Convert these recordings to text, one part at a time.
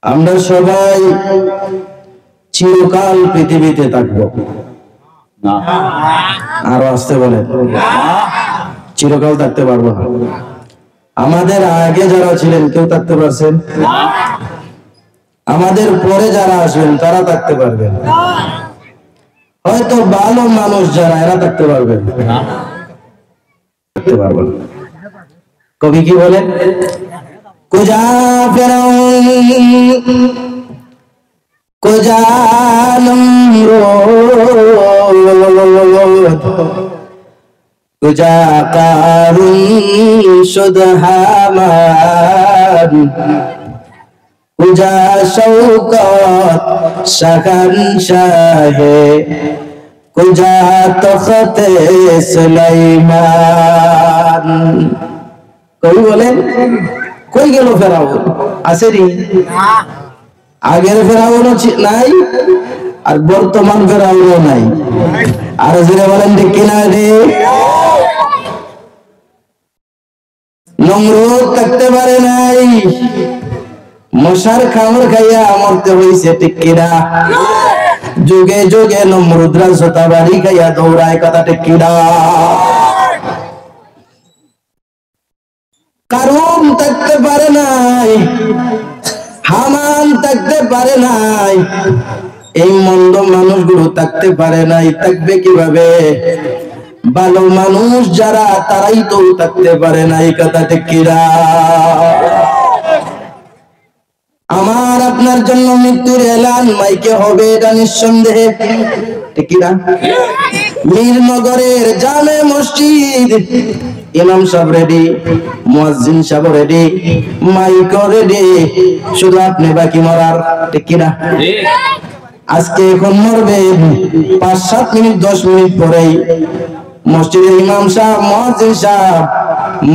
আমরা সবাই চিরকাল পৃথিবীতে থাকবো না, আরো আসতে বলে চিরকাল থাকতে পারবো না। আমাদের আগে যারা ছিলেন কেউ থাকতে পারছেন? আমাদের পরে যারা আসবেন তারা থাকতে পারবেন। হয়তো ভালো মানুষ যারা এরা থাকতে পারবেন, থাকতে পারবেন। কবি কি বলেন? কুজা ফেরাউন কুজা নমরুদ কুজা কারুন শুদ হামান কুজা শৌকত শাহনশাহে কুজা তখতে সুলাইমান। কবি বলেন কই গেল ফেরাউন? আসেনি? আগের ফেরাউনও নাই আর বর্তমান ফেরাউনও নাই। আর যারা বলেন ঠিক কিনা রে? নমরুদ থাকতে পারে নাই, মশার খামর খাইয়া মরতে হইছে, ঠিক কিনা? যুগে যুগে নমরুদরা জোতা বাড়ি খাইয়া দৌড়ায়, কথা ঠিক কিনা? কারুন থাকতে পারে নাই, হামান থাকতে পারে নাই, এই মন্দ মানুষগুলো থাকতে পারে নাই। থাকবে কিভাবে? ভালো মানুষ যারা তারাই তো থাকতে পারে নাই, কথা ঠিক কিনা? আমার আপনার জন্য মৃত্যুর এলান মাইকে হবে, এটা নিঃসন্দেহে, ঠিক কিনা? মিরনগরের জামে মসজিদ ইমাম সাহেব রেডি, মুয়াজ্জিন সাহেব রেডি, মাইক রেডি, শুধু আপনি বাকি মরার, ঠিক কিনা? আজকে এখন মরবে 5-7 মিনিট 10 মিনিট পরেই মসজিদের ইমাম সাহেব মুয়াজ্জিন সাহেব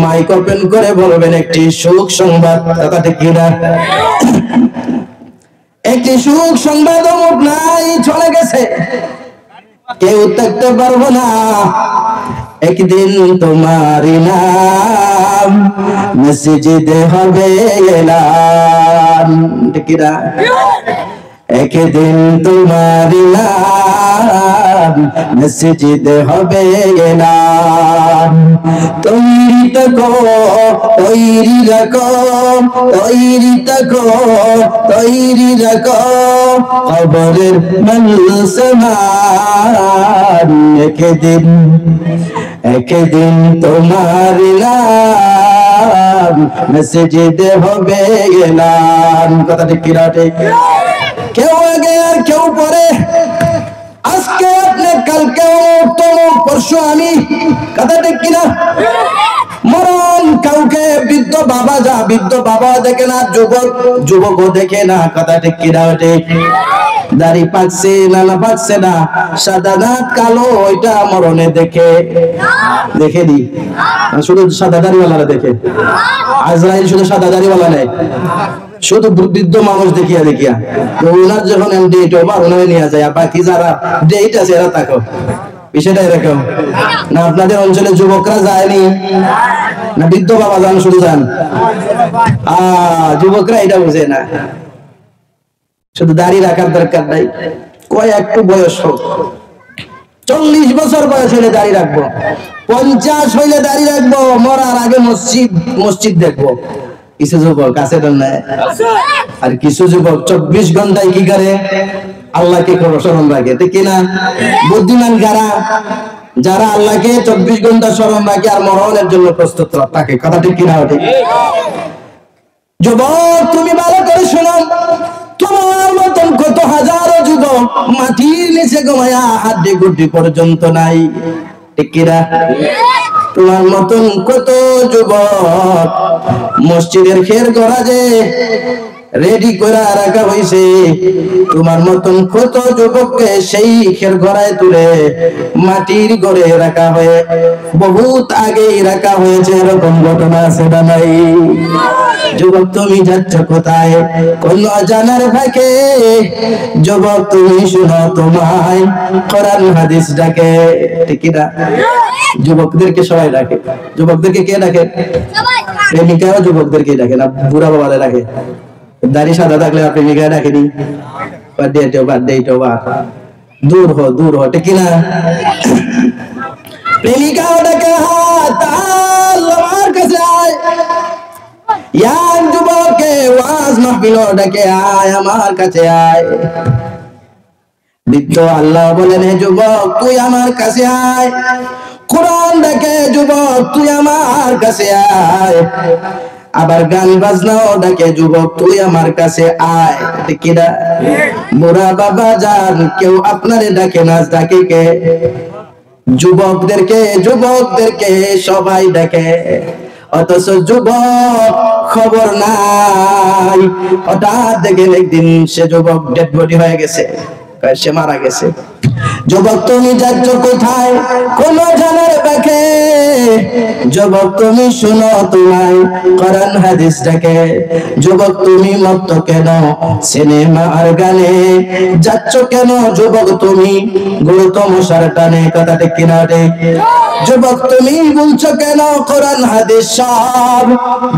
মাইক ওপেন করে বলবেন একটি সুখ সংবাদ, কথা ঠিক কিনা? একটি সুখ সংবাদ অমুক নাই, চলে গেছে, কেউ থাকতে পারবো না। একদিন তোমার নাম মসজিদে হবে এলান, ঠিক কিনা? একদিন তোমার নাম মসজিদে হবে এলান। তৈরি থাকো, তৈরি রাখো, তৈরি থাকো, তৈরি রাখো, কবরের মলসমান। একদিন একদিন তোমার নাম মসজিদে হবে এলান, কথা ঠিক কিনা? ঠিক। কেউ আগে আর কেউ পরে, আজকে আপনি, কালকে পরশু আমি, কথা ঠিক কিনা? মরণ কাউকে বৃদ্ধ বাবা যা বৃদ্ধ বাবা দেখে না, যুবক যুবকও দেখে না, কথা ঠিক কিনা? ঠিক। দাড়ি পাকছে না না পাকছে না, সাদা না কালো, ওইটা মরণে দেখে, দেখেনি? শুধু সাদা দাড়িওয়ালারা দেখে, আজরাইল শুধু সাদা দাড়িওয়ালা নেই, শুধু বৃদ্ধ মানুষ দেখিয়া দেখিয়া ওনার যখন ডেট ওভার ওনারে নিয়ে যায়, আর বাকি যারা ডেট আছে এরা থাকো, বিষয়টা এরকম না? আপনাদের অঞ্চলে যুবকরা যায়নি না? বৃদ্ধ বাবা যান, শুধু যান? যুবকরা এটা বুঝে না, শুধু দাড়ি রাখার দরকার নাই, কয় একটু বয়স হোক, 40 বছর বয়স হইলে দাড়ি রাখবো, 50 হইলে দাড়ি রাখবো, মরার আগে মসজিদ দেখবো। কিছু যুবক আছে না, আর কিছু যুবক 24 ঘন্টায় কি করে? আল্লাহকে স্মরণ রাখে, ঠিক কিনা? বুদ্ধিমান কারা? যারা আল্লাহকে 24 ঘন্টা স্মরণ রাখে আর মরণের জন্য প্রস্তুত থাকে, কথা ঠিক কিনা? ঠিক। যুবক তুমি ভালো করে শোনো, তোমার মতন কত হাজারো যুবক মাটির নিচে ঘুমায়া হাড্ডি গুড্ডি পর্যন্ত নাই, ঠিক কিনা? তোমার মতন কত যুবক মসজিদের খের গরাজে রেডি করে রাখা হয়েছে, তোমার মতন কত যুবককে সেই খের গড়ায় তুলে মাটির ঘরে রাখা হয়ে বহুত আগেই রাখা হয়েছে, এরকম ঘটনা আছে না নাই? যুবক তুমি যাচ্ছ কোথায়? কোন অজানার ফাঁকে, যুবক তুমি শুনো তোমায় কোরআন হাদিস ডাকে, ঠিক না? যুবকদেরকে সবাই ডাকে, যুবকদেরকে কে ডাকে? প্রেমিকাও যুবকদেরকে ডাকে না, বুড়া বাবারা ডাকে, দাড়ি সাদা থাকলে আপনি প্রেমিকা ডাকেনি, বার্থডে দূর হ ঠিক না? প্রেমিকাও ডাকে আমার কাছে আয়, ইয়ার যুবকে ওয়াজ মাহফিল ডাকে আয় আমার কাছে আয়। বৃদ্ধ আল্লাহ বলেন হে যুবক তুই আমার কাছে আয়, কোরআন ডাকে যুবক তুই আমার কাছে আয়, আবার গান বাজনাও ডাকে যুবক তুই আমার কাছে আয়। ঠিক না? বুড়া বাবা যান কেউ আপনারে ডাকে না, ডাকে কে? যুবকদেরকে সবাই ডাকে, অথচ যুবক খবর নাই। হঠাৎ দেখেন একদিন সে যুবক ডেড বডি হয়ে গেছে, সে মারা গেছে। যুবক তুমি যাচ্ছ কোথায়? কোন জানার বাকে। যুবক তুমি শুনো তোমায় কোরআন হাদিস ডাকে। যুবক তুমি মত্ত কেন সিনেমা আর গানে যাচ্ছ কেন? যুবক তুমি গুরুতম সারটানে, কথা ঠিক কিনা? যুবক তুমি বলছো কেন কোরআন হাদিস সব?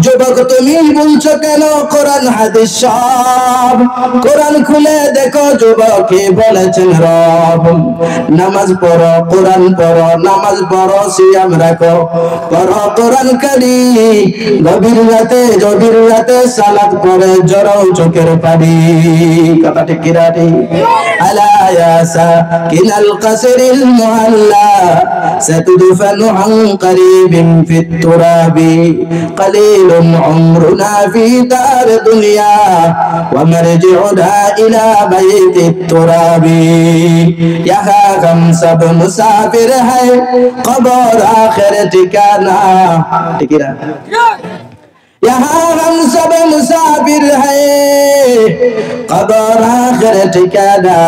যুবক তুমি বলছো কেন কোরআন হাদিস সব? কোরআন খুলে দেখো যুবক কি বলেছেন রব। নামাজ পড়ো, কোরআন পড়ো, নামাজ পড়ো, সিয়াম রাখো, পড়ো কোরআন কারীম। গভীর রাতে সালাত পড়ে জড়াও চোখের পানি, কথা ঠিক কি না? আলা ইয়া সাকিনাল কাসরিল মুআল্লা সাতুদফানু আন কারীবিন ফিত তুরাবি কালিলুন উমরুনা ফি দার দুনিয়া ওয়া মারজিউনা ইলা বাইতিত তুরাবি। यहाँ हम सब मुसाफिर है, कब्र आखिर ठिकाना। ठीक है? यहाँ हम सब मुसाफिर है, कब्र आखिर ठिकाना।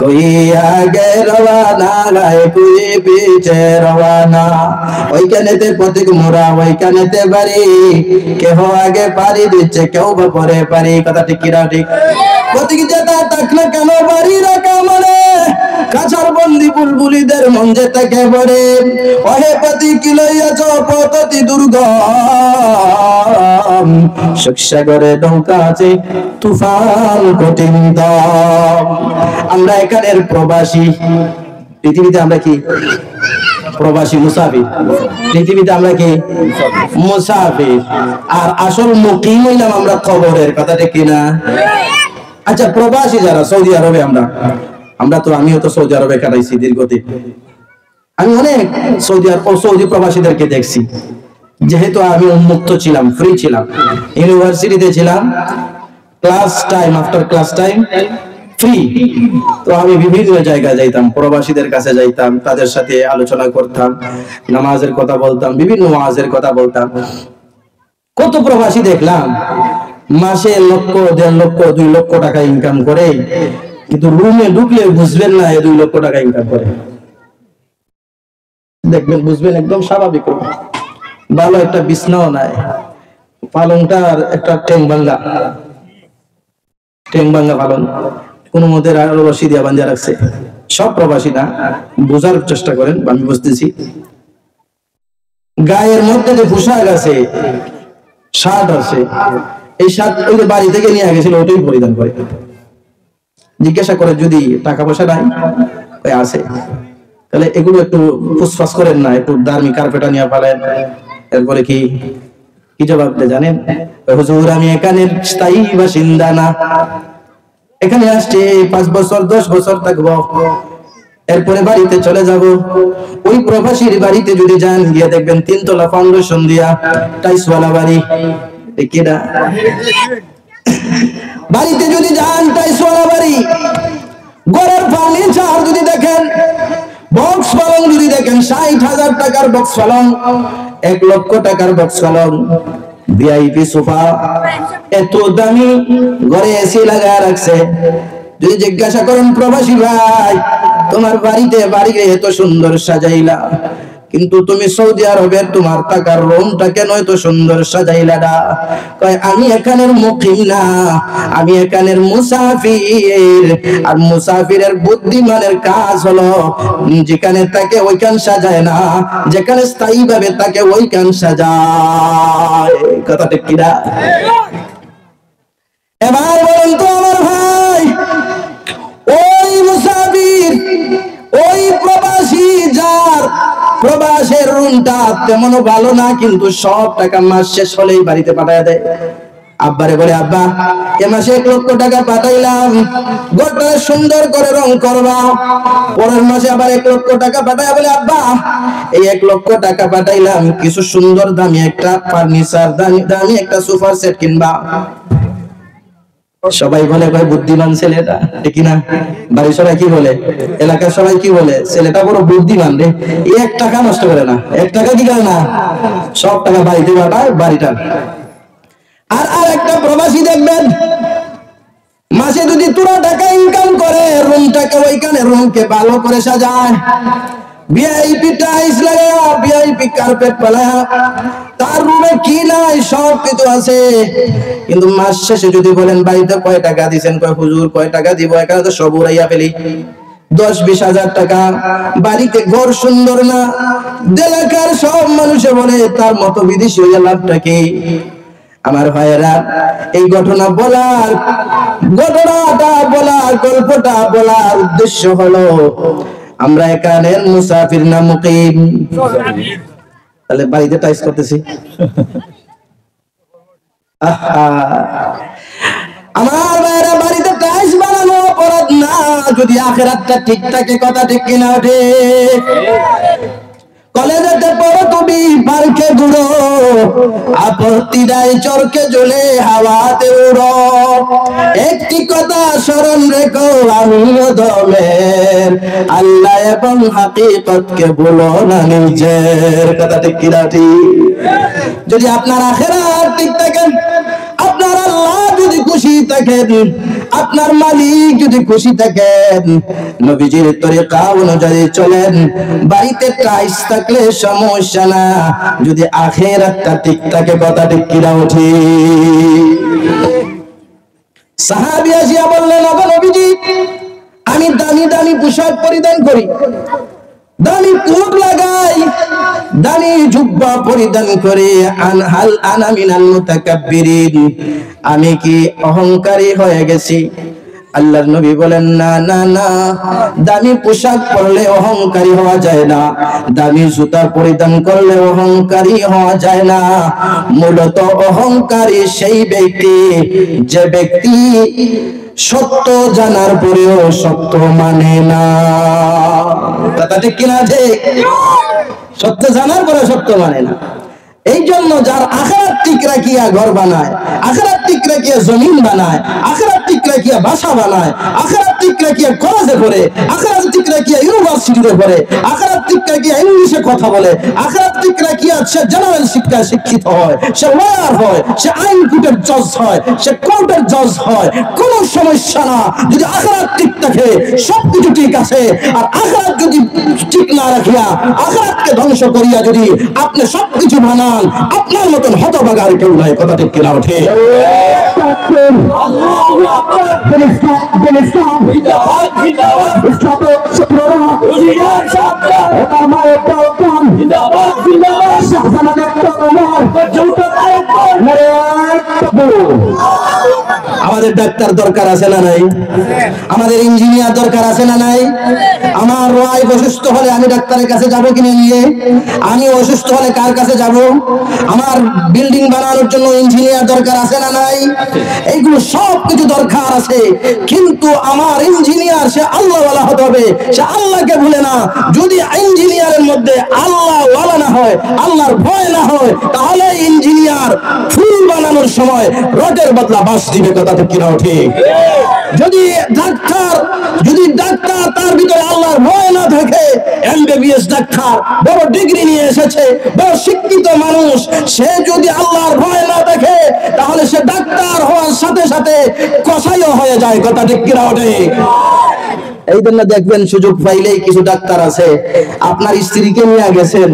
कोई आगे रवाना है, कोई पीछे रवाना। ওইখানেতে প্রতীক মোরা, ওইখানেতে বাড়ি, কেহ আগে পারি দিচ্ছে, কেউ বা পরে পারি, কথা ঠিক কিনা? ঠিক। প্রতীক যেটা থাকলে কেন বাড়ি রাখা মানে কাছার বন্দি বুলবুলিদের মন যে থেকে পড়ে। ওহে প্রতীক লইয়াছ পততি দুর্গম, সুখসাগরে নৌকা আছে তুফান কঠিন দম। আমরা এখানের প্রবাসী, পৃথিবীতে আমরা কি প্রবাসী, মুসাফির। পৃথিবীতে আমরা কি মুসাফির, আর আসল মুকিম হইলাম আমরা কবরের, কথা ঠিক কিনা? আচ্ছা প্রবাসী যারা সৌদি আরবে, আমিও তো সৌদি আরবে কাটাইছি দীর্ঘদিন। আমি অনেক সৌদি প্রবাসীদেরকে দেখছি। যেহেতু আমি উন্মুক্ত ছিলাম, ফ্রি ছিলাম, ইউনিভার্সিটিতে ছিলাম, আফটার ক্লাস টাইম ফ্রি, তো আমি বিভিন্ন জায়গায় যাইতাম, প্রবাসীদের কাছে যাইতাম, তাদের সাথে আলোচনা করতাম, নামাজের কথা বলতাম, বিভিন্ন ওয়াজের কথা বলতাম। কত প্রবাসী দেখলাম মাসে 1 লক্ষ, 1.5 লক্ষ, 2 লক্ষ টাকা ইনকাম করে, কিন্তু রুমে ঢুকলে বুঝবেন না 2 লক্ষ টাকা ইনকাম করে। দেখবেন বুঝবেন একদম স্বাভাবিক, ভালো একটা বিছনাও নাই, পালংটার একটা ঠ্যাং ভাঙ্গা পালং, কোন মধ্যে রশি দিয়া বাঁধিয়া রাখছে। সব প্রবাসী না, বোঝার চেষ্টা করেন, আমি বুঝতেছি। গায়ের মধ্যে যে পোশাক আছে, শার্ট আছে, এই শার্ট ওই যে বাড়ি থেকে নিয়ে গেছিল ওটাই পরিধান করে। জিজ্ঞাসা করে যদি টাকা পয়সা নাই, ওই আছে, তাহলে এগুলো একটু ফুসফাস করেন না, একটু দামি কার্পেটা নিয়ে পারেন। এরপরে কি জবাব দেয় জানেন? হুজুর আমি এখানের স্থায়ী বাসিন্দা না, এখানে আসছে 5 বছর 10 বছর থাকবো, এরপরে বাড়িতে চলে যাব। ওই প্রবাসীর বাড়িতে যদি যান, গিয়ে দেখবেন 3 তলা ফাউন্ডেশন দিয়া টাইলসওয়ালা বাড়ি। ঠিক না? বাড়িতে যদি যান টাইলসওয়ালা বাড়ি, ঘরের ফার্নিচার যদি দেখেন, বক্স পালং যদি দেখেন, 60,000 টাকার বক্স পালং, 1 লক্ষ টাকার বক্স পালং, ভিআইপি সোফা, এত দামি, ঘরে এসি লাগা রাখছে। যদি জিজ্ঞাসা করেন প্রবাসী ভাই তোমার বাড়িতে এত সুন্দর সাজাইলা, কিন্তু তুমি সৌদি আরবের তোমার টাকার রুমটা কেন এত সুন্দর সাজাইলা না? কয় আমি এখানের মুকিম না, আমি এখানের মুসাফির। আর মুসাফিরের বুদ্ধিমানের কাজ হলো যেখানে তাকে ওইখান সাজায় না, যেখানে স্থায়ী ভাবে তাকে ওইখান সাজায়। কথা ঠিক কিনা? এবার বলেন তো আমার ভাই, ওই মুসাফির, ওই প্রবাসী যার প্রবাসের রুমটা তেমন ভালো না, কিন্তু সব টাকা মাস শেষ হলেই বাড়িতে পাঠায় দেয়। আব্বারে বলে, আব্বা এ মাসে 1 লক্ষ টাকা পাঠাইলাম, ঘরটা সুন্দর করে রং করবা। পরের মাসে আবার 1 লক্ষ টাকা পাঠায় বলে, আব্বা এই 1 লক্ষ টাকা পাঠাইলাম, কিছু সুন্দর দামি একটা ফার্নিচার, দামি একটা সোফা সেট কিনবা। সবাই বলে ভাই বুদ্ধিমান ছেলেটা, ঠিক না? বাড়ির সবাই কি বলে, এলাকার সবাই কি বলে, ছেলেটা বড় বুদ্ধিমান রে, 1 টাকা নষ্ট করে না, 1 টাকা কি করে না, সব টাকা বাড়িতে পাঠায়, বাড়িটা। আর একটা প্রবাসী দেখবেন, মাসে যদি তোরা টাকা ইনকাম করে, রুমটাকে ওইখানে রুমকে ভালো করে সাজায়, ভিআইপি টাইলস লাগায়া, ভিআইপি কার্পেট পালায়া, তার রুমে কি নাই সব কিছু আছে। কিন্তু মাস শেষে যদি বলেন বাড়িতে কয় টাকা দিবেন, কয় হুজুর কয় টাকা দিব, এখানে তো সব উড়াইয়া ফেলি, 10-20 হাজার টাকা। বাড়িতে ঘর সুন্দর না, এলাকার সব মানুষে বলে তার মতো বিদেশি হইয়া লাভটা কি? আমার ভাইয়েরা, এই ঘটনাটা বলার, গল্পটা বলার উদ্দেশ্য হলো আমরা এখানে মুসাফির না মুকিম। তাহলে বাড়িতে টাইস করতেছি। আমার ভাইয়েরা, বাড়িতে টাইস বানানো অপরাধ না, যদি আখিরাতটা ঠিক থাকে। কথা ঠিক কিনা? ঠিক। কলেজেতে পড়ো তুমি পার্কে ঘুরো, আপত্তি নাই চরকে জ্বলে হাওয়াতে উড়ো, একটি কথা স্মরণ রেখো আমিও দমের, আল্লাহ এবং হাকিকতকে ভুলো না নিজের। কথা ঠিক কিনা? ঠিক। যদি আপনার আখিরাত ঠিক থাকে, আপনার আল্লাহ যদি খুশি থাকেন, আপনার মালিক যদি খুশি থাকেন, নবীজির তরিকা অনুযায়ী চলেন, বাড়িতে টাইস থাকলে সমস্যা না, যদি আখিরাতটা ঠিক থাকে। কথা ঠিক কিনা? ঠিক। সাহাবী আসিয়া বললেন, ওগো নবীজি, আমি দামি দামি পোশাক পরিধান করি, দামি কোট লাগাই, দামি জুব্বা পরিধান করে, হাল আনা মিনাল মুতাকাব্বিরিন, আমি কি অহংকারী হয়ে গেছি? আল্লাহর নবী বলেন, না না না, দামি পোশাক পরলে অহংকারী হওয়া যায় না, দামি জুতা পরিধান করলে অহংকারী হওয়া যায় না। মূলত অহংকারী সেই ব্যক্তি, যে ব্যক্তি সত্য জানার পরেও সত্য মানে না। কথা ঠিক কিনা? ঠিক। সত্য জানার পরে সত্য মানে না। এই জন্য যার আখিরাত ঠিক রাখিয়া ঘর বানায়, আখিরাত ঠিক রাখিয়া জমিন বানায়, আখিরাত ঠিক রাখিয়া বাসা বানায়, আখিরাত ঠিক রাখিয়া কলেজে পড়ে, আখিরাত ঠিক রাখিয়া ইউনিভার্সিটিতে পড়ে, আখিরাত ঠিক রাখিয়া ইংলিশে কথা বলে, আখিরাত ঠিক রাখিয়া সে জেনারেল শিক্ষায় শিক্ষিত হয়, সে লয়ার হয়, সে আইন কোর্টের জজ হয়, সে কোর্টের জজ হয়, কোনো সমস্যা না। যদি আখিরাত ঠিক থাকে সবকিছু ঠিক আছে। আর আখিরাত যদি ঠিক না রাখিয়া, আখিরাতকে ধ্বংস করিয়া যদি আপনি সবকিছু বানান, আপনার মতন হতভাগা আর কেউ নাই। কথা ঠিক কিনা? ঠিক। আমাদের ডাক্তার দরকার আছে না নাই? আমাদের ইঞ্জিনিয়ার দরকার আছে না নাই? আমার ওয়াইফ অসুস্থ হলে আমি ডাক্তারের কাছে যাবো কিনে নিয়ে? আমি অসুস্থ হলে কার কাছে যাব? আমার বিল্ডিং বানানোর জন্য ইঞ্জিনিয়ার দরকার আছে না নাই? এইগুলো সব কিছু দরকার আছে, কিন্তু আমার ইঞ্জিনিয়ার সে আল্লাহ ওয়ালা হতে হবে, সে আল্লাহকে ভুলে না। যদি ইঞ্জিনিয়ারের মধ্যে আল্লাহ ওয়ালা না হয়, আল্লাহর ভয় না হয়, তাহলে ইঞ্জিনিয়ার ফুল বানানোর সময় রটের বদলা বাঁশ দিবে। কথা ঠিক কিনা? ঠিক। যদি ডাক্তার তার ভিতরে আল্লাহর ভয় না থাকে, এমবিবিএস ডাক্তার বড় ডিগ্রি নিয়ে এসেছে, বড় শিক্ষিত মানুষ, সে যদি আল্লাহর ভয় না থাকে, তাহলে সে ডাক্তার হওয়ার সাথে সাথে কসাইও হয়ে যায়। কথা ঠিক কিনা? ঠিক। এই জন্য দেখবেন সুযোগ পাইলেই কিছু ডাক্তার আছে, আপনার স্ত্রীকে নিয়ে গেছেন,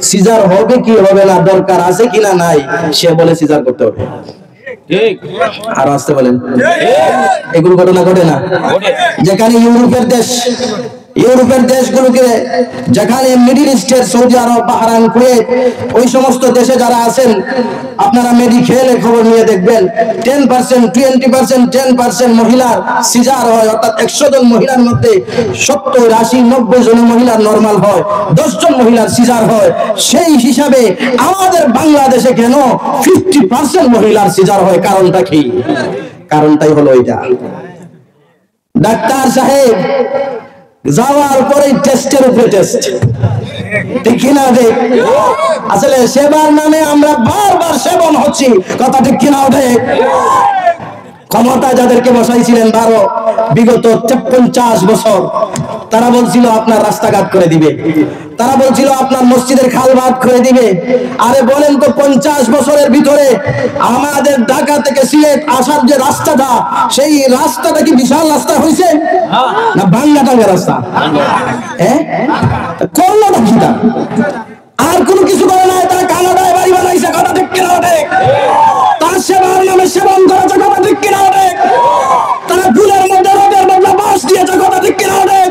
সিজার হবে কি হবে না, দরকার আছে কিনা নাই, সে বলে সিজার করতে হবে। ঠিক। আর আসতে বলেন, এগুলো ঘটনা ঘটে না? যেখানে ইউরোপের দেশ, ইউরোপের দেশগুলোকে, যেখানে মিডল ইস্টের সৌদি আরব, বাহরাইন, কুয়েত, ওই সমস্ত দেশে যারা আছেন, আপনারা মেডিকেলের খবর নিয়ে দেখবেন 10%, 20%, 10% মহিলার সিজার হয়, অর্থাৎ 100 জন মহিলার মধ্যে 70, 80, 90 জন মহিলার নরমাল হয়, 10 জন মহিলার সিজার হয়। সেই হিসাবে আমাদের বাংলাদেশে কেন 50% মহিলার সিজার হয়? কারণটা কি? কারণটাই হলো এটা, ডাক্তার সাহেব যাওয়ার পরে টেস্টের উপরে টেস্ট, ঠিক কিনা? ঠিক। আসলে সেবার নামে আমরা বারবার সেবন হচ্ছি, কথা ঠিক কিনা? ওঠে। ক্ষমতায় যাদেরকে বসাইছিলেন বিগত 50 বছর, তারা বলছিল আপনার রাস্তাঘাট করে দিবে, তারা বলছিল আপনার মসজিদের খালবাদ করে দিবে। আরে বলেন তো, 50 বছরের ভিতরে আমাদের ঢাকা থেকে সিলেট আসার যে রাস্তাটা, সেই রাস্তাটা কি বিশাল রাস্তা হয়েছে না ভাঙ্গা টাঙ্গা রাস্তা? হ্যাঁ, করলো না কি? আর কোনো কিছু করে নাই, তারা কানাডায় বাড়ি বানাইছে, কথা ঠিক কিনা? ওঠে। তার সেবার নামে সেবন করেছে, কথা ঠিক কিনা? ওঠে। তারা ফুলের মধ্যে রোগের বদলে বাস দিয়েছে, কথা ঠিক কিনা? ওঠে।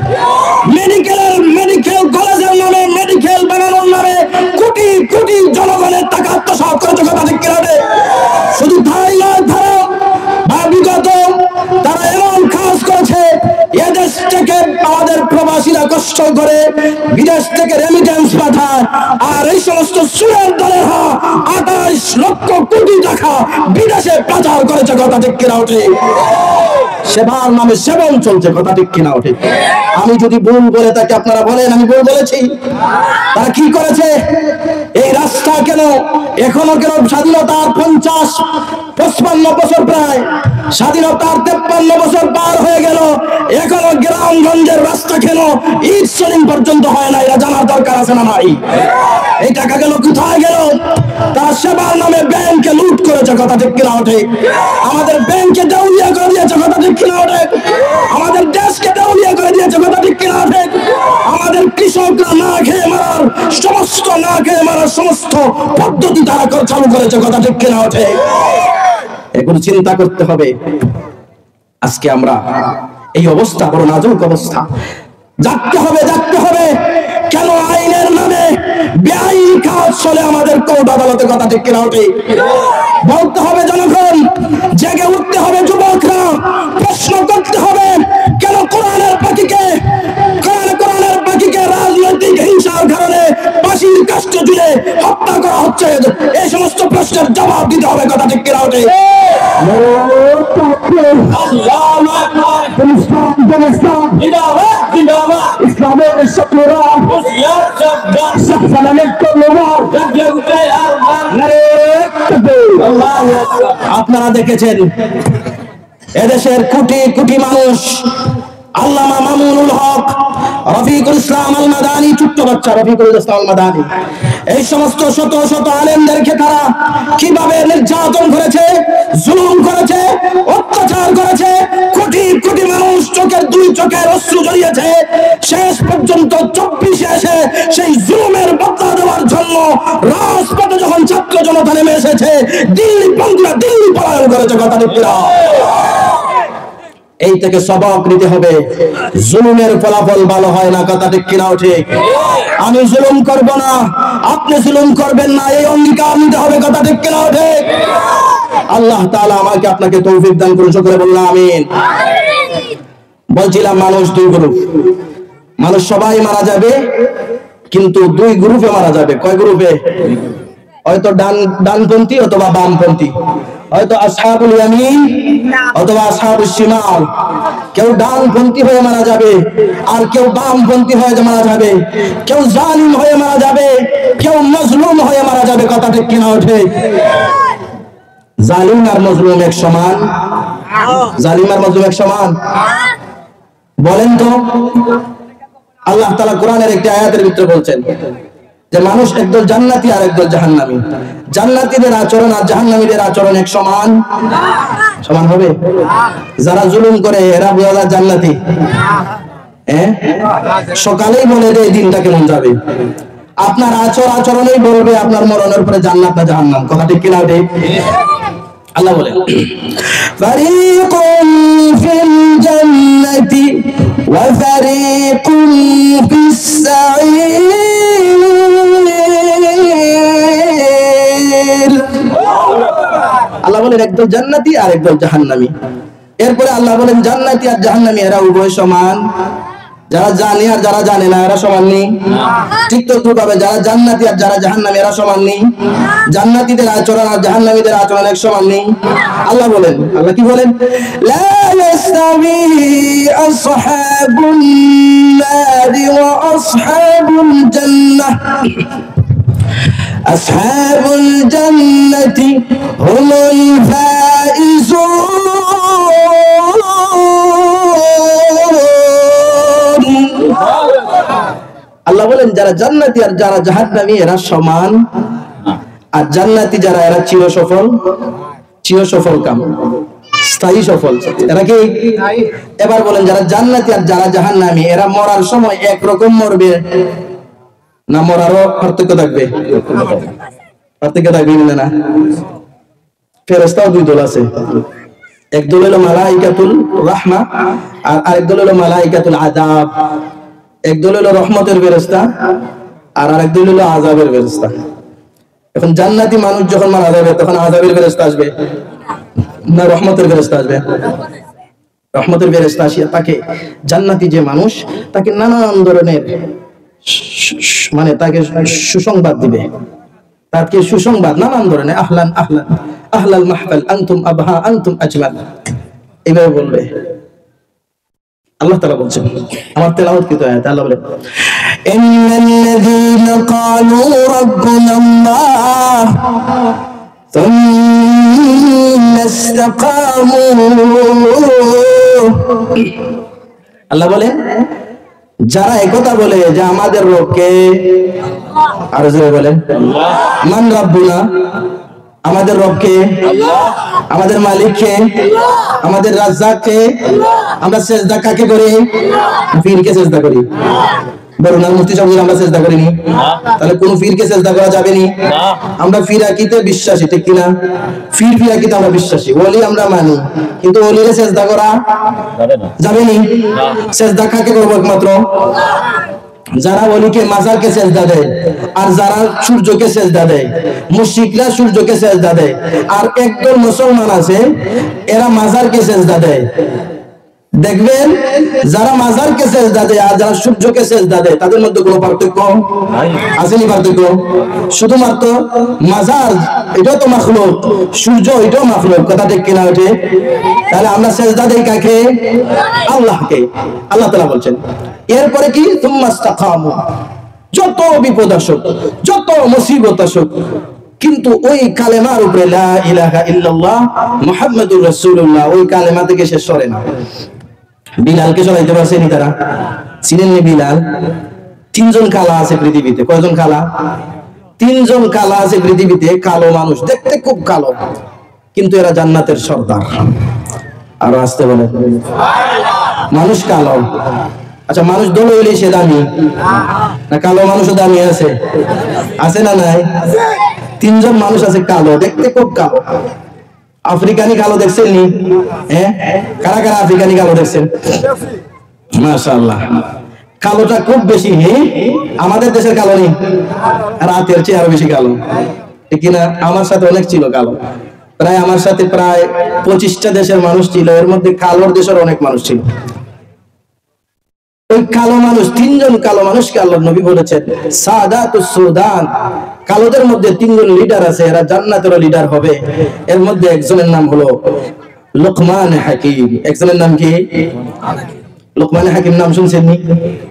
মেডিকেল কলেজের নামে, মেডিকেল বানানোর নামে কোটি কোটি জনগণের টাকা আত্মসাৎ করেছে, কথা ঠিক কিনা? ওঠে। শুধু তাই নয়, বিগত তারা এমন কাজ করেছে, এদেশ থেকে আমাদের প্রবাসীরা কষ্ট করে বিদেশ থেকে রেমিটেন্স পাঠায়, আর এই সমস্ত সুরের দলের 28 লক্ষ কোটি টাকা বিদেশে পাচার করেছে, কথা ঠিক কিনা? ওঠে। সেবার নামে সেবন চলছে, কথা ঠিক কিনা? ওঠে। আমি যদি ভুল বলে থাকি আপনারা বলেন আমি ভুল বলেছি। তারা কি করেছে? এই রাস্তা কেন এখনো কেন স্বাধীনতার 55 বছর, প্রায় স্বাধীনতার 53 বছর পার হয়ে গেল, এখনো গ্রামগঞ্জের রাস্তা কেন ইট সলিং পর্যন্ত হয় না? এরা জানার দরকার আছে না নাই? এই টাকা গেল কোথায় গেল? তার সেবার নামে ব্যাংকে লুট করেছে, কথা ঠিক কিনা? ওঠে। আমাদের ব্যাংকে দেউলিয়া করে দিয়েছে, কথা ঠিক কিনা? ওঠে। আমাদের দেশকে দেউলিয়া করে দিয়েছে, কথা ঠিক কিনা? ওঠে। আমাদের কৃষকরা না খেয়ে মারার সমস্ত পদ্ধতি তারা চালু করেছে, কথা ঠিক কিনা? ওঠে। এখন চিন্তা করতে হবে, আজকে আমরা এই অবস্থা, বড় নাজুক অবস্থা, জাগতে হবে। কেন আইনের নামে বেআইনি কাজ চলে আমাদের কোর্ট আদালতে, কথা ঠিক কিনা? ওঠে। বলতে হবে জনগণ, জেগে উঠতে হবে যুবকরা, প্রশ্ন করতে হবে, কেন কোরআনের পাখিকে রাজনৈতিক হিংসার কারণে ফাঁসির কাষ্ঠে ঝুলে হত্যা করা হচ্ছে? এই সমস্ত প্রশ্নের জবাব দিতে হবে, কথা ঠিক কিনা? ওঠে। আপনারা দেখেছেন এদেশের কোটি কোটি মানুষ, আল্লামা মামুনুল হক, রফিকুল ইসলাম আল মাদানী, ছোট্ট বাচ্চা রফিকুল ইসলাম আল মাদানী, এই সমস্ত শত শত আলেমদেরকে তারা কিভাবে নির্যাতন করেছে, জুলুম করেছে, অত্যাচার করেছে। কোটি কোটি মানুষ চোখের 2 চোখের অশ্রু ঝরিয়েছে। শেষ পর্যন্ত 24-এ এসে সেই জুলুমের বদলা দেওয়ার জন্য রাজপথে যখন ছাত্র জনতা নেমে এসেছে, দিল্লি পলায়ন করেছে, কথা ঠিক কিনা? এই থেকে সবক নিতে হবে, জুলুমের ফলাফল ভালো হয় না, কথা ঠিক কিনা? ওঠে। আমি জুলুম করব না, আপনি জুলুম করবেন না, এই অঙ্গীকার নিতে হবে, কথা ঠিক কিনা? ওঠে। আল্লাহ তাআলা আমাকে আপনাকে তৌফিক দান করুন, সকলে বললাম আমিন। বলছিলাম মানুষ 2 গ্রুপ, মানুষ সবাই মারা যাবে, কিন্তু 2 গ্রুপে মারা যাবে। কয় গ্রুপে? হয়তো ডানপন্থী অথবা বামপন্থী, হয়তো আসহাবুল ইয়ামিন অথবা আসহাবুশ শিমাল। কেউ ডানপন্থী হয়ে মারা যাবে, আর কেউ বামপন্থী হয়ে মারা যাবে। কেউ জালিম হয়ে মারা যাবে, কেউ মজলুম হয়ে মারা যাবে, কথা ঠিক কিনা? ওঠে। জালিম আর মজলুম এক সমান? জালিম আর মজলুম এক সমান? বলেন তো। আল্লাহ তাআলা কোরআনের একটি আয়াতের ভিতরে বলছেন যে মানুষ একদল জান্নাতি আর একদল জাহান্নামী। জান্নাতীদের আচরণ আর জাহান্নামীদের আচরণ এক সমান? সমান হবে? যারা জুলুম করে এরা বোঝা জান্নাতি? সকালেই বলে দেয় দিনটা কেমন যাবে। আপনার আচরণেই বলবে আপনার মরণের পরে জান্নাত না জাহান্নাম, কথা ঠিক কিনা? ঠিক। আল্লাহ বলেন, ফারিকুম ফিল জান্নাতি ওয়া ফারিকুম ফিস সাঈর। আল্লাহ বলেন একদল জান্নাতি আর একদল জাহান্নামী। এরপরে আল্লাহ বলেন জান্নাতি আর জাহান্নামী এরা উভয় সমান। যারা জানে আর যারা জানে না এরা সমান নেই। ঠিক তো হবে, যারা জান্নাতি আর যারা জাহান্নামী এরা সমান নেই। জান্নাতীদের আচরণ আর জাহান্নামীদের আচরণ এক সমান নেই। আল্লাহ বলেন, আল্লাহ কি বলেন? লা ইয়াস্তাবি আসহাবুন নারি ওয়া আসহাবুল জান্নাহ। আসহাবুল জান্নাতি হুমুল ফাইজুন। আল্লাহ বলেন যারা জান্নাতি আর যারা জাহান্নামী এরা সমান। আর জান্নাতি যারা এরা চিরসফল কাম, স্থায়ী সফল। এরা কি? এবার বলেন যারা জান্নাতি আর যারা জাহান্নামী এরা মরার সময় একরকম মরবে না মরারও পার্থক্য থাকবে? পার্থক্য থাকবে না? ফেরেশতাও দুই দল আছে, এক দল হলো মালাইকাতুল রাহমা আর আরেক দল হলো মালাইকাতুল আযাব। এক দল হলো রহমতের ফেরেশতা আর আরেক দল হলো আযাবের ফেরেশতা। এখন জান্নাতি মানুষ যখন মারা যাবে তখন আযাবের ফেরেশতা আসবে না রহমতের ফেরেশতা আসবে? রহমতের ফেরেশতা আসিয়া তাকে, জান্নাতি যে মানুষ তাকে নানান ধরনের মানে তাকে সুসংবাদ দিবে, তাকে সুসংবাদ নানান ধরনের, আহলান আহলান আহলাল মাহফাল আনতুম আবহা আনতুম আজমাল, এইভাবে বলবে। আল্লাহ তাআলা বলছেন, আমার তেলাওয়াত কি তো আয়াত, আল্লাহ বলে ইন্নাল্লাযীনা ক্বালু রাব্বুনাল্লাহ সুম্মা ইসতাকামু। আল্লাহ বলে যারা একথা বলে যে আমাদের রবকে, আর জোরে বলেন মান রাব্বুনা, আমাদের রবকে, আমাদের মালিককে, আমাদের রাজ্জাককে। আমরা সেজদা কাকে করি? পীরকে সেজদা করি। বরুণার মুফতি সাহেব আমরা সেজদা করিনি, তাহলে কোন পীরকে সেজদা করা যাবে না। আমরা ফিরাকিতে বিশ্বাসী, ঠিক কিনা? ফিরাকিতে আমরা বিশ্বাসী, ওলি আমরা মানি, কিন্তু ওলিরে সেজদা করা যাবে না। সেজদা কাকে করবো? একমাত্র যারা ওলিকে মাজারকে সেজদা দেয় আর যারা সূর্যকে সেজদা দেয়। মুশরিকরা সূর্যকে সেজদা দেয় আর একদল মুসলমান আছে এরা মাজারকে সেজদা দেয়। দেখবেন যারা মাজারকে সেজদা দেয় আর যারা সূর্যকে সেজদা দেয় তাদের মধ্যে কোনো পার্থক্য আসেনি? পার্থক্য শুধুমাত্র মাজার এটাও তো মাখলুক, সূর্য এটাও মাখলুক, কথা ঠিক কিনা ওঠে? তাহলে আমরা সেজদা দেই কাকে? আল্লাহকে। আল্লাহ তাআলা বলছেন এরপরে কি? সুম্মা ইসতাকামু। যত বিপদ আসুক, যত মুসিবত আসুক, কিন্তু ওই কালেমার উপরে লা ইলাহা ইল্লাল্লাহ মুহাম্মাদুর রাসূলুল্লাহ, ওই কালেমা থেকে সে সরে না। বিলালকে সরাইতে পারছেনি তারা? চিনেননি বিলাল? তিনজন কালা আছে পৃথিবীতে। কয়জন কালা? তিনজন কালা আছে পৃথিবীতে। কালো মানুষ, দেখতে খুব কালো, কিন্তু এরা জান্নাতের সর্দার। আরো আসতে বলে মানুষ কালো। আচ্ছা, মানুষ দল হইলে সে দামি না? কালো মানুষও দামি আছে, আছে না নাই? তিনজন মানুষ আছে কালো, দেখতে খুব কালো। আফ্রিকানি কালো দেখছেন নি? হ্যাঁ, কারা কারা আফ্রিকানি কালো দেখছেন? মাশাআল্লাহ, কালোটা খুব বেশি। আমাদের দেশের কালো নেই, রাতের চেয়ে আরো বেশি কালো, ঠিক কিনা? আমার সাথে অনেক ছিল কালো, প্রায় আমার সাথে প্রায় 25টা দেশের মানুষ ছিল, এর মধ্যে কালোর দেশের অনেক মানুষ ছিল। ওই কালো মানুষ, তিনজন কালো মানুষকে আল্লাহর নবী বলেছেন সাদাতুস সুদান, কালোদের মধ্যে তিনজন লিডার আছে, এরা জান্নাতের লিডার হবে। এর মধ্যে একজনের নাম হলো লোকমান হাকিম। একজনের নাম কি? লোকমান হাকিম। নাম শুনছেন নি?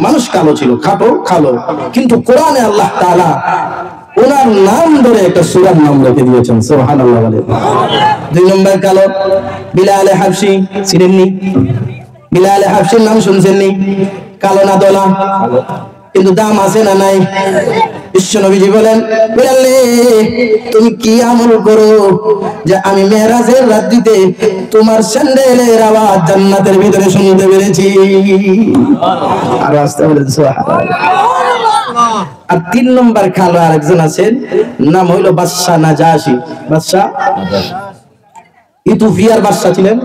মানুষ কালো ছিল, খাটো কালো, কিন্তু কোরআনে আল্লাহ তাআলা ওনার নাম ধরে একটা সূরার নাম রেখে দিয়েছেন। সুবহানাল্লাহ বলেন। 2 নম্বর কালো বিলাল হাবশী, চিনেননি? বিলাল হাবশীর নাম শুনছেন নি? কালো না দলা, কিন্তু দাম আছে না নাই? বিশ্ব নবীজি বলেন বিলাল তুমি কি আমল করো যে আমি মেরাজের রাত্রিতে তোমার স্যান্ডেলের আওয়াজ জান্নাতের ভিতরে শুনতে পেরেছি। আর আসতে বলেন সুবহানাল্লাহ। আর 3 নম্বর কালো আরেকজন আছেন, নাম হইল বাদশা নাজাশী। বাদশা ইথিওপিয়ার বাদশা ছিলেন,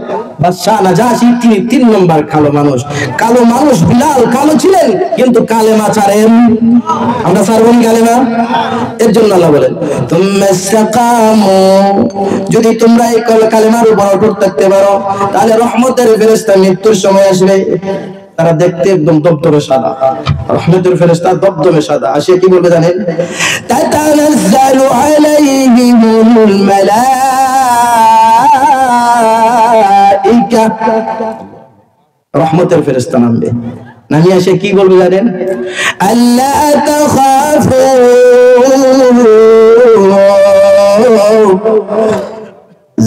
বাদশাহ নাজাশী, তিনি 3 নম্বর কালো মানুষ। কালো মানুষ বিলাল কালো ছিলেন, কিন্তু কালেমা ছাড়েন। আমরা ছাড়বনি কালেমা? এর জন্য আল্লাহ বলেন তুম্মাসতাকামু, যদি তোমরা এই কালেমার উপর অটুট থাকতে পারো, তাহলে রহমতের ফেরেশতা মৃত্যুর সময় আসবে। তারা দেখতে একদম দবদবে সাদা, রহমতের ফেরেশতা দবদবে সাদা। আসে কি বলবে জানেন? তাতানাজ্জালু আলাইহিমুল মালাইকা, রহমতের ফেরেশতা নামবে। নামি আসে কি বলবে জানেন? আল্লা তাখাফু,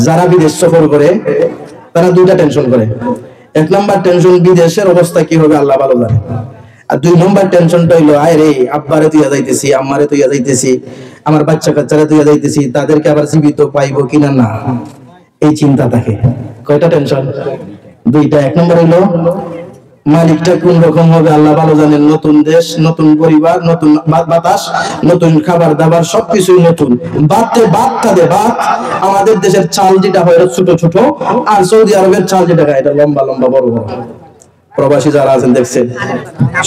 যারা বিদেশ সফর করে তারা 2টা টেনশন করে। 1 নম্বর টেনশন বিদেশের অবস্থা কি হবে আল্লাহ ভালো জানে, আর 2 নম্বর টেনশনটা হইলো আয় রে আব্বারে তুইয়া যাইতেছি, আম্মারে তুইয়া যাইতেছি, আমার বাচ্চা কাচ্চারে তুইয়া যাইতেছি, তাদেরকে আবার জীবিত পাইবো কিনা না, এই চিন্তা থাকে। কয়টা টেনশন? 2টা। 1 নম্বর হইলো মালিকটা কোন রকম হবে আল্লাহ ভালো জানেন। নতুন দেশ, নতুন পরিবার, নতুন বাতাস, নতুন খাবার দাবার, সবকিছুই নতুন। বাদটা দে বাদ, আমাদের দেশের চাল যেটা হয় ছোট ছোট, আর সৌদি আরবের চাল যেটা হয় এটা লম্বা লম্বা বড় বড়। প্রবাসী যারা আছেন দেখছেন,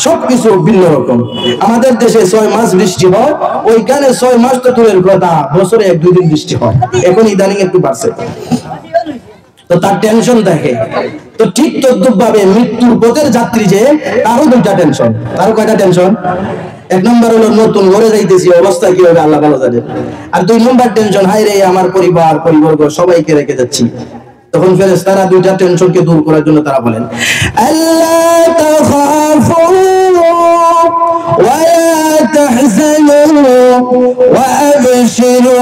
সবকিছু ভিন্ন রকম। আমাদের দেশে 6 মাস বৃষ্টি হয়, ওইখানে 6 মাস তো দূরের কথা, বছরে 1-2 দিন বৃষ্টি হয়। এখন ইদানিং একটু বাড়ছে, তো তার টেনশন থাকে। তো ঠিক তদ্রুপ ভাবে মৃত্যুর পথের যাত্রী যে, তারও 2টা টেনশন। তারও কয়টা টেনশন? 1 নম্বর হলো নতুন ঘরে যাইতেছি, অবস্থা কি হবে আল্লাহ ভালো জানে। আর 2 নম্বর টেনশন, হায় রে আমার পরিবার পরিবর্গ সবাইকে রেখে যাচ্ছি। তখন ফেরেশতারা 2টা টেনশনকে দূর করার জন্য তারা বলেন আল্লা তাখাফু ওয়া লা তাহজানু ওয়া আবশিরু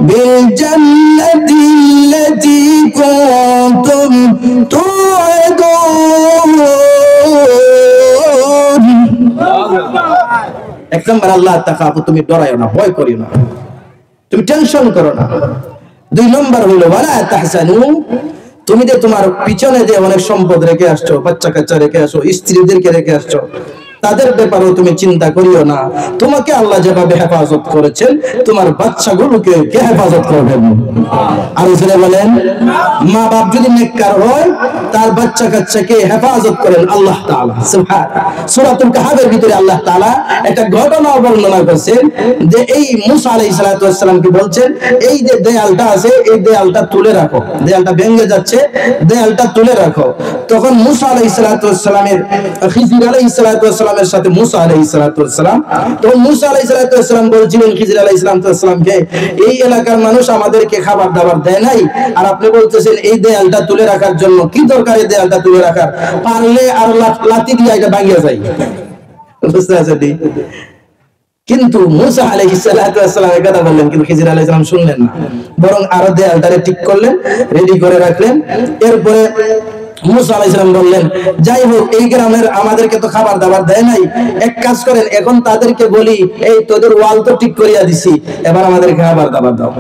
বিল জান্নাতি আল্লাতী কুনতুম তু'আদুন। 1 নম্বর আল্লাহ তাখাফু, তুমি ডরায়ো না, ভয় করিও না, তুমি টেনশন করো না। 2 নম্বর হলো ওয়ালা তাহজানু, তুমি যে তোমার পিছনে যে অনেক সম্পদ রেখে আসছো, বাচ্চা কাচ্চা রেখে আসছো, স্ত্রীদেরকে রেখে আসছো, তাদের ব্যাপারেও তুমি চিন্তা করিও না। তোমাকে আল্লাহ যেভাবে হেফাজত করেছেন, তোমার বাচ্চাগুলোকে কে হেফাজত করবেন? আর উসরে বলেন মা বাপ যদি নেককার হয়, তার বাচ্চা কাচ্চাকে হেফাজত করেন আল্লাহ তাআলা। সুবহানাল্লাহ। সূরাতুল কাহফের ভিতরে আল্লাহ তাআলা একটা ঘটনা বর্ণনা করেছেন যে এই মুসা আলাইহিস সালাতু ওয়াস সালামকে বলছেন, এই যে দেয়ালটা আছে, এই দেয়ালটা তুলে রাখো, দেয়ালটা ভেঙে যাচ্ছে, দেয়ালটা তুলে রাখো। তখন মুসা আলাইহিস সালাতু ওয়াস সালামের খিজির আলাইহিস সালাতু ওয়াস সালামের সাথে মুসা আলাইহিস সালাতু ওয়াস সালাম, তখন মুসা আলাইহিস সালাতু ওয়াস সালাম বলছিলেন খিজির আলাইহিস সালাতু ওয়াস সালামকে, এই এলাকার মানুষ আমাদেরকে খাবার দাবার দেয় নাই, আর আপনি বলতেছেন এই দেয়ালটা তুলে রাখার জন্য। কি দরকার এই দেয়ালটা তুলে রাখার? পারলে আর লাঠি দিয়ে এটা ভাঙিয়া যায়। বুঝতে পারছেন? কিন্তু মুসা আলাইহিস সালাতু ওয়াস সালাম এই কথা বললেন, কিন্তু খিজির আলাইহিস সালাম শুনলেন না, বরং আরো দেয়ালটারে ঠিক করলেন, রেডি করে রাখলেন। এরপরে মুসা আলাইহিস সালাম বললেন, যাই হোক এই গ্রামের আমাদেরকে তো খাবার দাবার দেয় নাই, এক কাজ করেন, এখন তাদেরকে বলি এই তোদের ওয়াল তো ঠিক করিয়া দিছি, এবার আমাদেরকে খাবার দাবার দাও।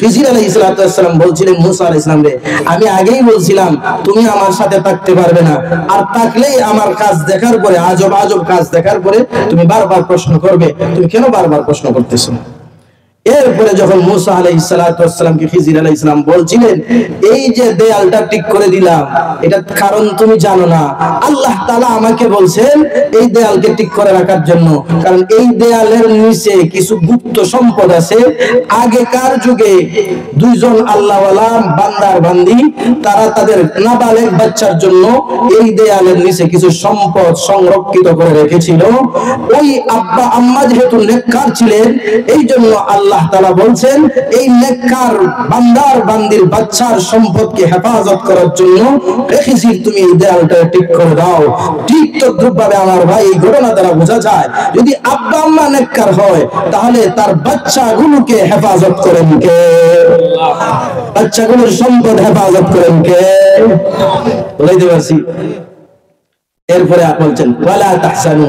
খিজির আলাইহিস সালাতু ওয়াস সালাম বলছিলেন মুসা আলাইহিস সালাম রে, আমি আগেই বলছিলাম তুমি আমার সাথে থাকতে পারবে না, আর থাকলেই আমার কাজ দেখার পরে, আজব আজব কাজ দেখার পরে তুমি বারবার প্রশ্ন করবে, তুমি কেন বারবার প্রশ্ন করতেছো? এরপরে যখন মুসা আলাইহিস সালাতু ওয়াস সালামকে খিজির আলাইহিস সালাম বলছিলেন, এই যে দেয়ালটা ঠিক করে দিলাম, এটা কারণ তুমি জানো না, আল্লাহ তাআলা আমাকে বলছেন এই দেয়ালকে ঠিক করে রাখার জন্য, কারণ এই দেয়ালের নিচে কিছু গুপ্ত সম্পদ আছে। আগেকার যুগে 2 জন আল্লাহওয়ালা বান্দার বান্দি, তারা তাদের নাবালেগ বাচ্চার জন্য এই দেয়ালের নিচে কিছু সম্পদ সংরক্ষিত করে রেখেছিল। ওই আব্বা আম্মা যেহেতু নেককার ছিলেন, এই জন্য আল্লাহ তাআলা বলছেন এই নেককার বান্দার বান্দির বাচ্চার সম্পদকে হেফাজত করার জন্য রেখেছি, তুমি এই দেয়ালটা ঠিক করে দাও। ঠিক তদ্রুপভাবে আমার ভাই, এই ঘটনা দ্বারা বোঝা যায় যদি আব্বা আম্মা নেককার হয়, তাহলে তার বাচ্চাগুলোকে হেফাজত করেন কে? বাচ্চাগুলোর সম্পদ হেফাজত করেন কে? বলতে পারছি? এরপরে বলছেন ওয়ালা তাহসানু,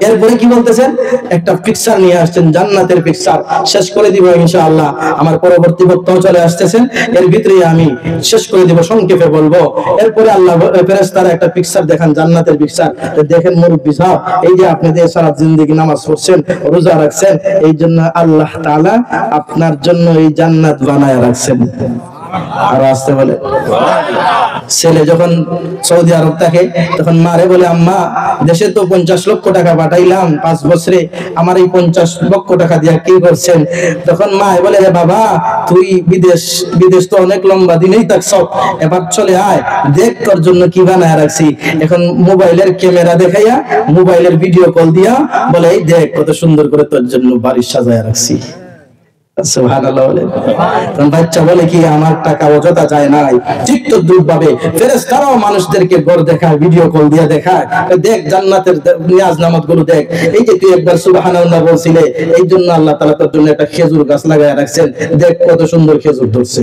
এরপরে কি বলতেছেন? একটা পিকচার নিয়ে আসছেন, জান্নাতের পিকচার। শেষ করে দিব ইনশাআল্লাহ, আমার পরবর্তী বক্তব্য চলে আসতেছেন, এর ভিতরে আমি শেষ করে দিব, সংক্ষেপে বলবো। এরপরে আল্লাহ ফেরেশতারা একটা পিকচার দেখান, জান্নাতের পিকচার। দেখেন মুরব্বি সাহেব, এই যে আপনি যে সারা জিন্দেগি নামাজ পড়ছেন, রোজা রাখছেন, এই জন্য আল্লাহ তাআলা আপনার জন্য এই জান্নাত বানায় রাখছেন। আর আসতে বলে ছেলে যখন সৌদি আরব থাকে তখন মারে বলে আম্মা দেশে তো 50 লক্ষ টাকা পাঠাইলাম 5 বছরে, আমার এই 50 লক্ষ টাকা দিয়া কি করছেন? তখন মা বলে হে বাবা তুই বিদেশ তো অনেক লম্বা দিনেই থাকছ, এবার চলে আয় দেখ তোর জন্য কি বানায় রাখছি। এখন মোবাইলের ক্যামেরা দেখাইয়া মোবাইলের ভিডিও কল দিয়া বলে এই দেখ কত সুন্দর করে তোর জন্য বাড়ি সাজায় রাখছি। সুবহানাল্লাহ বলে। তখন বাচ্চা বলে কি আমার টাকা অযথা যায় নাই। ঠিক তো দুর্ভাবে ফেরেশতারাও মানুষদেরকে ঘর দেখায়, ভিডিও কল দিয়ে দেখায়, দেখ জান্নাতের নিয়াজ নামাত গুলো দেখ, এই যে তুই একবার সুবহানাল্লাহ বলছিলে এই জন্য আল্লাহ তাআলা তোর জন্য একটা খেজুর গাছ লাগায় রাখছেন, দেখ কত সুন্দর খেজুর ধরছে।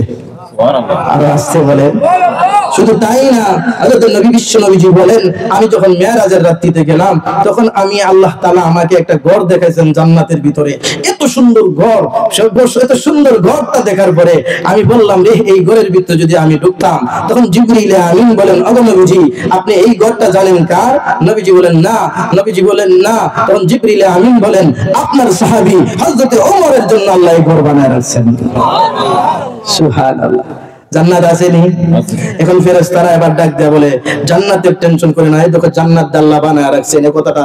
আর আসছে বলেন শুধু তাই না, হযরত নবী বিশ্ব নবীজি বলেন আমি যখন মেরাজের রাত্রিতে গেলাম তখন আমি আল্লাহ তাআলা আমাকে একটা ঘর দেখাইছেন জান্নাতের ভিতরে, এত সুন্দর ঘর, এত সুন্দর ঘরটা দেখার পরে আমি বললাম রে এই ঘরের ভিতরে যদি আমি ঢুকতাম। তখন জিবরিল আমিন বলেন ওগো নবীজি আপনি এই ঘরটা জানেন কার? নবীজি বলেন না। নবীজি বলেন না। তখন জিবরিল আমিন বলেন আপনার সাহাবী হযরত ওমরের জন্য আল্লাহ এই ঘর বানায় রাখছেন। সুবহানাল্লাহ। জান্নাত আসেনি? এখন ফেরেশতারা এবার ডাক দেয়া বলে জান্নাতের টেনশন করে না, এই দেখো জান্নাত আল্লাহ বানায় রাখছেন। এই কথাটা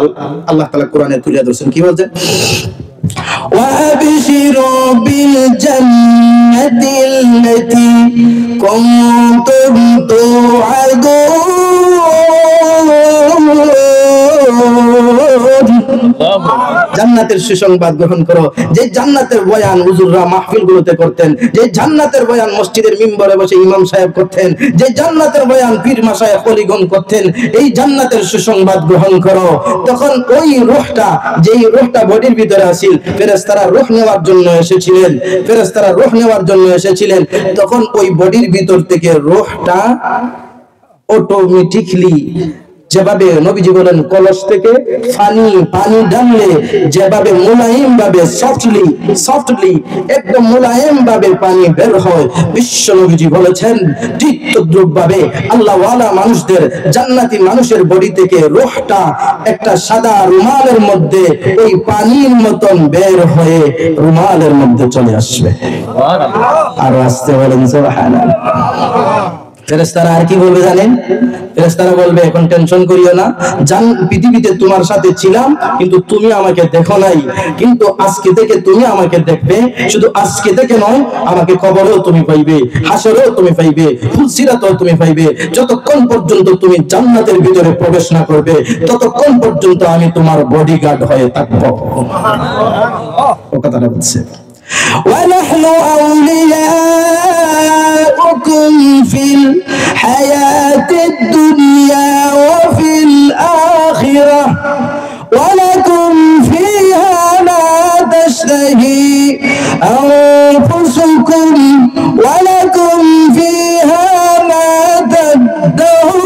আল্লাহ তাআলা কোরআনে তুলে ধরছেন। কি বলছেন? وَأَبْشِرُوا بِالْجَنَّةِ الَّتِي كُنتُمْ تُوعَدُونَ। জান্নাতের সুসংবাদ গ্রহণ করো। যে জান্নাতের বয়ান হুজুররা মাহফিলগুলোতে করতেন, যে জান্নাতের বয়ান মসজিদের মিম্বরে বসে ইমাম সাহেব করতেন, যে জান্নাতের বয়ান পীর মাশায়েখ ওলিগণ করতেন, এই জান্নাতের সুসংবাদ গ্রহণ করো। তখন ওই রূহটা, যেই রূহটা বডির ভিতরে আছিল, ফেরেশতারা রূহ নেওয়ার জন্য এসেছিলেন, ফেরেশতারা রূহ নেওয়ার জন্য এসেছিলেন, তখন ওই বডির ভিতর থেকে রূহটা অটোমেটিকলি যেভাবে নবীজি বলেন কলস থেকে পানি ঢাললে যেভাবে মুলায়েম ভাবে সফটলি একদম মুলায়েম ভাবে পানি বের হয়, বিশ্ব নবীজি বলেছেন ঠিক তদ্রুপভাবে আল্লাহ ওয়ালা মানুষদের, জান্নাতি মানুষের বডি থেকে রূহটা একটা সাদা রুমালের মধ্যে ওই পানির মতন বের হয়ে রুমালের মধ্যে চলে আসবে। আর আসতে বলেন সুবহানাল্লাহ। ফেরেশতারা আর কি বলবে জানেন? ফেরেশতারা বলবে এখন টেনশন করিও না, পৃথিবীতে তোমার সাথে ছিলাম কিন্তু তুমি আমাকে দেখো নাই, কিন্তু আজকে থেকে তুমি আমাকে দেখবে। শুধু আজকে থেকে নয়, আমাকে কবরেও তুমি পাইবে, হাসরেও তুমি পাইবে, ফুলসিরাতেও তুমি পাইবে। যতক্ষণ পর্যন্ত তুমি জান্নাতের ভিতরে প্রবেশ না করবে ততক্ষণ পর্যন্ত আমি তোমার বডিগার্ড হয়ে থাকবো। ও কথাটা বলছে وَنَحْنُ أَوْلِيَاؤُكُمْ فِي الْحَيَاةِ الدُّنْيَا وَفِي الْآخِرَةِ وَلَكُمْ فِيهَا مَا تَشْتَهِي أَنفُسُكُمْ وَلَكُمْ فِيهَا مَا تَدَّعُونَ।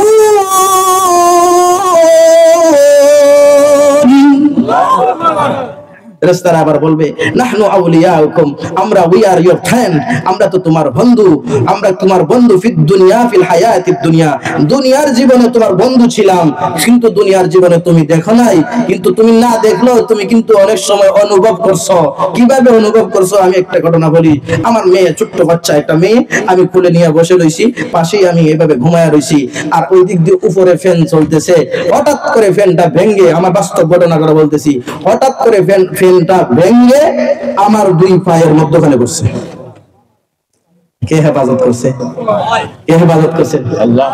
ফেরেশতারা আবার বলবে নাহনু আউলিয়াউকুম, আমরা উই আর ইওর ফ্রেন্ড, আমরা তো তোমার বন্ধু, আমরা তোমার বন্ধু ফিদ দুনিয়া ফিল হায়াতিদ দুনিয়া, দুনিয়ার জীবনে তোমার বন্ধু ছিলাম কিন্তু দুনিয়ার জীবনে তুমি দেখো নাই, কিন্তু তুমি না দেখলো তুমি কিন্তু অনেক সময় অনুভব করছো। কিভাবে অনুভব করছো আমি একটা ঘটনা বলি। আমার মেয়ে, ছোট্ট বাচ্চা একটা মেয়ে, আমি কোলে নিয়ে বসে রইছি, পাশেই আমি এভাবে ঘুমায়া রইছি, আর ওই দিক দিয়ে উপরে ফ্যান চলতেছে। হঠাৎ করে ফ্যানটা ভেঙে, আমার বাস্তব ঘটনা করে বলতেছি, হঠাৎ করে ফ্যানটা ভেঙে আমার দুই পায়ের মধ্যখানে পড়ছে। কে হেফাজত করছে? কে হেফাজত করছে? আল্লাহ।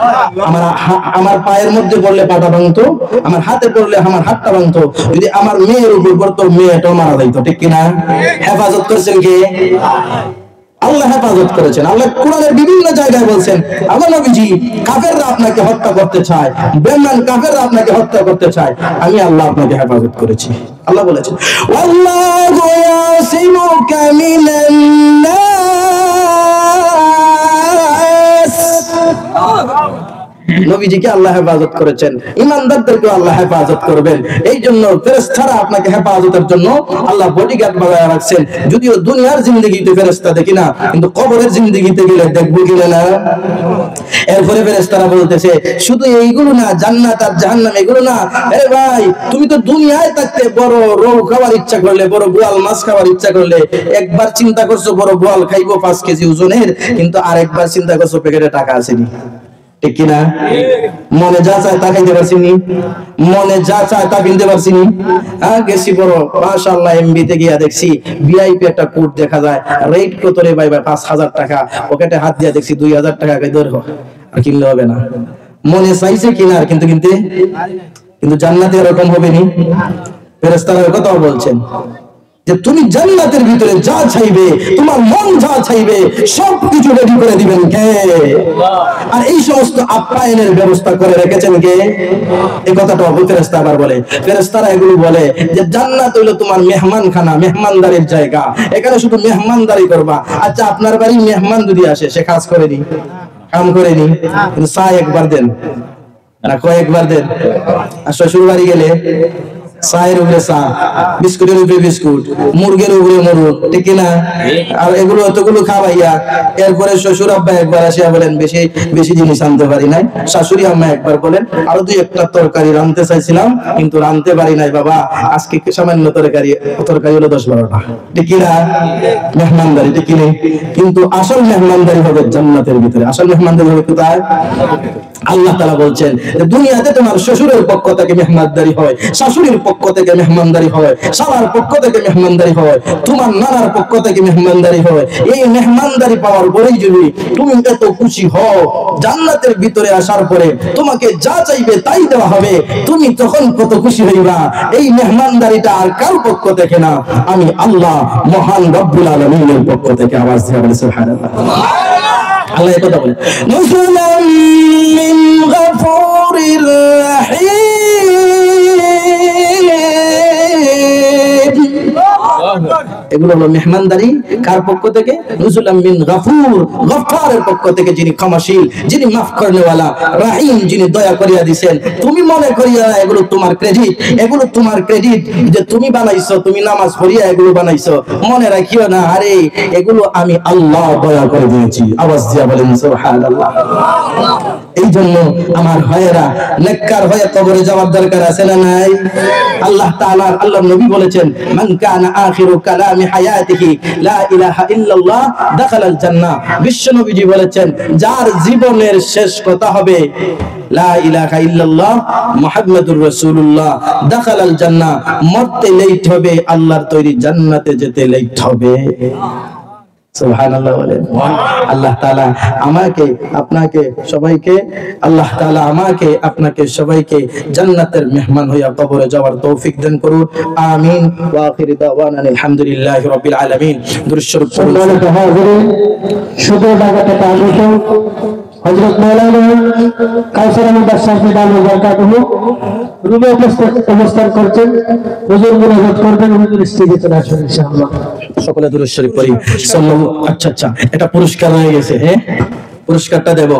আমার পায়ের মধ্যে পড়লে পাটা ভাঙতো, আমার হাতে পড়লে আমার হাতটা ভাঙতো, যদি আমার মেয়ের উপর পড়তো মেয়েটাও মারা যাইতো, ঠিক কিনা? হেফাজত করছেন কে? আল্লাহ হেফাজত করেছেন। আল্লাহ কোরআনের বিভিন্ন জায়গায় বলছেন আমার নবীজি কাফেররা আপনাকে হত্যা করতে চায়, বেঈমান কাফেররা আপনাকে হত্যা করতে চায়, আমি আল্লাহ আপনাকে হেফাজত করেছি। আল্লাহ বলেছেন ওয়াল্লাহু ইয়াসিমুকা মিনান নাস। নবীজিকে আল্লাহ হেফাজত করেছেন, ইমানদারদেরকে আল্লাহ হেফাজত করবেন। এই জন্য ফেরেশতারা আপনাকে হেফাজতের জন্য আল্লাহ বডিগার্ড বানায় রাখছেন। যদিও দুনিয়ার জিন্দেগিতে ফেরেশতা দেখি না, কিন্তু কবরের জিন্দেগিতে গেলে দেখবো কিনা না। এরপরে ফেরেশতারা বলতেছে শুধু এইগুলো না, জান্নাত আর জাহান্নাম এগুলো না, আরে ভাই তুমি তো দুনিয়ায় থাকতে বড় রৌ খাওয়ার ইচ্ছা করলে, বড় বোয়াল মাছ খাওয়ার ইচ্ছা করলে, একবার চিন্তা করছো বড় বোয়াল খাইবো 5 কেজি ওজনের, কিন্তু আরেকবার চিন্তা করছো প্যাকেটে টাকা আসেনি, ঠিক কিনা? মনে যা চায় তা খাইতে পারছিনি, মনে যা চায় তা কিনতে পারছিনি। গেছি বড় মাশাআল্লাহ এমবিতে গিয়া দেখছি ভিআইপি একটা কোট দেখা যায়, রেট কত রে ভাই, 5000 টাকা, পকেটে হাত দিয়া দেখছি 2000 টাকা কই ধরো, আর কিনলে হবে না। মনে চাইছে কিনার, কিন্তু জান্নাতে এরকম হবে নি। ফেরেশতারা কথা বলছেন যে তুমি জান্নাতের ভিতরে যা চাইবে, তোমার মন যা চাইবে সবকিছু রেডি করে দিবেন কে? আর এই সমস্ত আপ্যায়নের ব্যবস্থা করে রেখেছেন কে? এই কথাটা ফেরেশতা আবার বলে, ফেরেশতারা এগুলো বলে যে জান্নাত হইলো তোমার মেহমানখানা, মেহমানদারির জায়গা, এখানে শুধু মেহমানদারি করবা। আচ্ছা আপনার বাড়ি মেহমান যদি আসে, সে কাজ করেনি, কাম করেনি, কিন্তু চা একবার দেন না কয়েকবার দেন। আর শ্বশুর বাড়ি গেলে চায়ের উপরে চা, বিস্কুটের উপরে বিস্কুট, মুরগের উপরে মুরগ, ঠিক না? আর এগুলো এতগুলো খাওয়াইয়া এরপরে শ্বশুর আব্বা একবার আসিয়া বলেন বেশি বেশি জিনিস আনতে পারি নাই, শাশুড়ি আম্মা একবার বলেন আরো 2-1টা তরকারি রাঁধতে চাইছিলাম কিন্তু রাঁধতে পারি নাই বাবা, আজকে সামান্য তরকারি হলো 10-12টা, ঠিক না? মেহমানদারি, ঠিক না? কিন্তু আসল মেহমানদারি হবে জান্নাতের ভিতরে। আসল মেহমানদারি হবে কোথায়? আল্লাহ তাআলা বলছেন দুনিয়াতে তোমার শ্বশুরের পক্ষ থেকে মেহমানদারি হয়, শাশুড়ির পক্ষ থেকে মেহমানদারি হয়, শালার পক্ষ থেকে মেহমানদারি হয়, তোমার নানার পক্ষ থেকে মেহমানদারি হয়। এই মেহমানদারি পাওয়ার পরেই যদি তুমি এত খুশি হও, জান্নাতের ভিতরে আসার পরে তোমাকে যা চাইবে তাই দেওয়া হবে, তুমি তখন কত খুশি হইবা। এই মেহমানদারিটা আর কার পক্ষ থেকে না, আমি আল্লাহ মহান রব্বুল আলামিনের পক্ষ থেকে। আওয়াজ দিয়ে বলেন সুবহানাল্লাহ। আল্লাহ এই কথা বলে নুজুলাম মিন গফুরির রহিম, এগুলো হলো মেহমানদারি কার পক্ষ থেকে? নুজুলাম মিন গফুর, গফফারের পক্ষ থেকে, যিনি ক্ষমাশীল, যিনি মাফ করনেওয়ালা, রহিম, যিনি দয়া করিয়া দিবেন। তুমি মনে করিয়া এগুলো তোমার ক্রেডিট, এগুলো তোমার ক্রেডিট যে তুমি বানাইছো, তুমি নামাজ পড়িয়া এগুলো বানাইছো, মনে রাখিও না আরে এগুলো আমি আল্লাহ দয়া করে দিয়েছি। আওয়াজ দিয়া বলেন সুবহানাল্লাহ। এই জন্য আমার ভাইয়েরা নেককার হয়ে কবরে যাওয়ার দরকার আছে না নাই? আল্লাহ তাআলা, আল্লাহর নবী বলেছেন মান কানা আখিরু কালামি হায়াতিহি লা ইলাহা ইল্লাল্লাহ দাখালাল জান্নাহ। বিশ্ব নবীজি বলেছেন যার জীবনের শেষ কথা হবে লা ইলাহা ইল্লাল্লাহ মুহাম্মাদুর রাসূলুল্লাহ দাখালাল জান্নাহ, মরতে লেট হবে, আল্লাহর তৈরি জান্নাতে যেতে লেট হবে। সুবহানাল্লাহ বলেন। আল্লাহ তাআলা আমাকে আপনাকে সবাইকে, আল্লাহ তাআলা আমাকে আপনাকে সবাইকে জান্নাতের মেহমান হইয়া কবরে যাওয়ার তৌফিক দান করুন। আমিন। ওয়া আখিরু দাওয়ানা আলহামদুলিল্লাহি রাব্বিল আলামিন। দুরূদ শরীফ সম্মানিত হাজিরিন, শুধু দাওয়াতে আগত হযরত মাওলানা কাউসার আহমদ সাহেব দাওয়াত বরকাতুহু রুমে অবস্থান করছেন, হুজুর মুনাজাত করবেন, হুজুর ইস্তিগফার আসুন ইনশাআল্লাহ। সকলে দুরূদ শরীফ পড়ি। আচ্ছা এটা পুরস্কার হয়ে গেছে, হ্যাঁ পুরস্কারটা দেব।